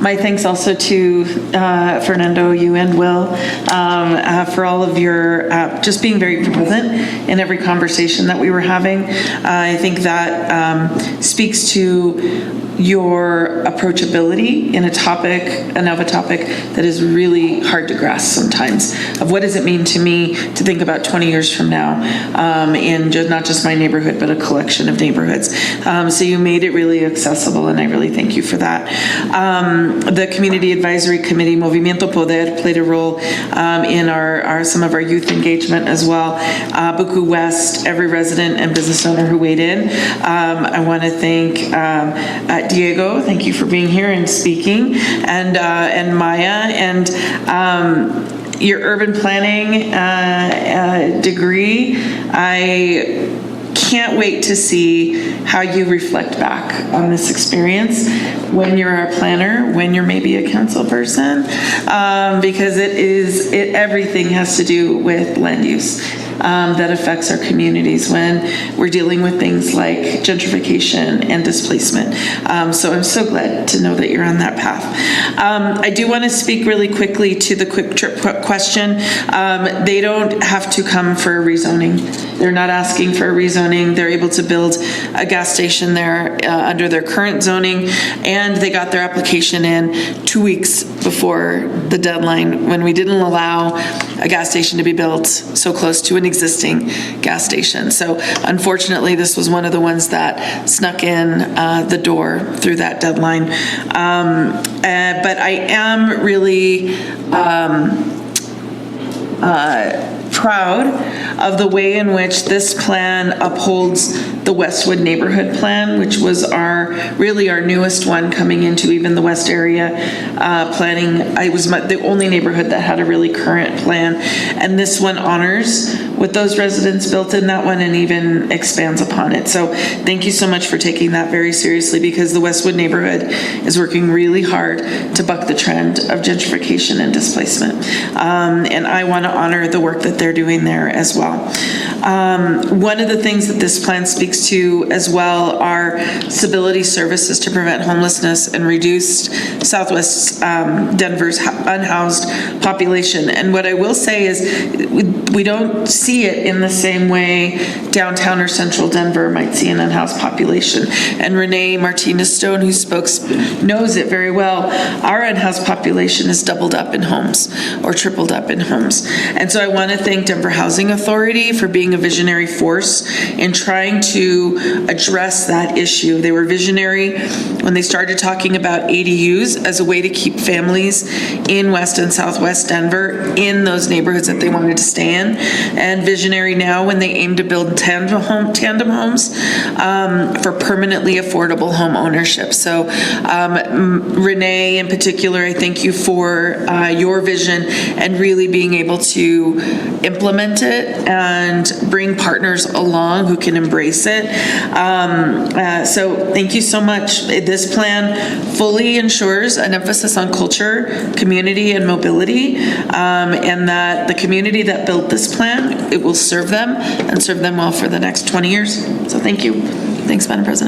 My thanks also to Fernando, you and Will, for all of your just being very present in every conversation that we were having. I think that speaks to your approachability in a topic that is really hard to grasp sometimes, of what does it mean to me to think about 20 years from now in not just my neighborhood, but a collection of neighborhoods. So you made it really accessible, and I really thank you for that. The Community Advisory Committee, Movimiento Poder, played a role in some of our youth engagement as well. Buku West, every resident and business owner who weighed in. I want to thank Diego, thank you for being here and speaking, and Maya, and your urban planning degree. I can't wait to see how you reflect back on this experience when you're a planner, when you're maybe a council person, because everything has to do with land use. That affects our communities when we're dealing with things like gentrification and displacement. So I'm so glad to know that you're on that path. I do want to speak really quickly to the quick trip question. They don't have to come for a rezoning. They're not asking for a rezoning. They're able to build a gas station there under their current zoning, and they got their application in 2 weeks before the deadline when we didn't allow a gas station to be built so close to an existing gas station. So unfortunately, this was one of the ones that snuck in the door through that deadline. But I am really proud of the way in which this plan upholds the Westwood Neighborhood Plan, which was our newest one coming into even the West area planning. I was the only neighborhood that had a really current plan, and this one honors what those residents built in that one and even expands upon it. So thank you so much for taking that very seriously, because the Westwood neighborhood is working really hard to buck the trend of gentrification and displacement. And I want to honor the work that they're doing there as well. One of the things that this plan speaks to as well are civility services to prevent homelessness and reduce Southwest Denver's unhoused population. And what I will say is we don't see it in the same way downtown or central Denver might see an unhoused population. And Renee Martinez-Stone, who spoke, knows it very well. Our unhoused population is doubled up in homes or tripled up in homes. And so I want to thank Denver Housing Authority for being a visionary force in trying to address that issue. They were visionary when they started talking about ADUs as a way to keep families in West and Southwest Denver in those neighborhoods that they wanted to stay in, and visionary now when they aim to build tandem homes for permanently affordable home ownership. So Renee in particular, I thank you for your vision and really being able to implement it and bring partners along who can embrace it. So thank you so much. This plan fully ensures an emphasis on culture, community, and mobility, and that the community that built this plan, it will serve them and serve them well for the next 20 years. So thank you. Thanks, Madam President.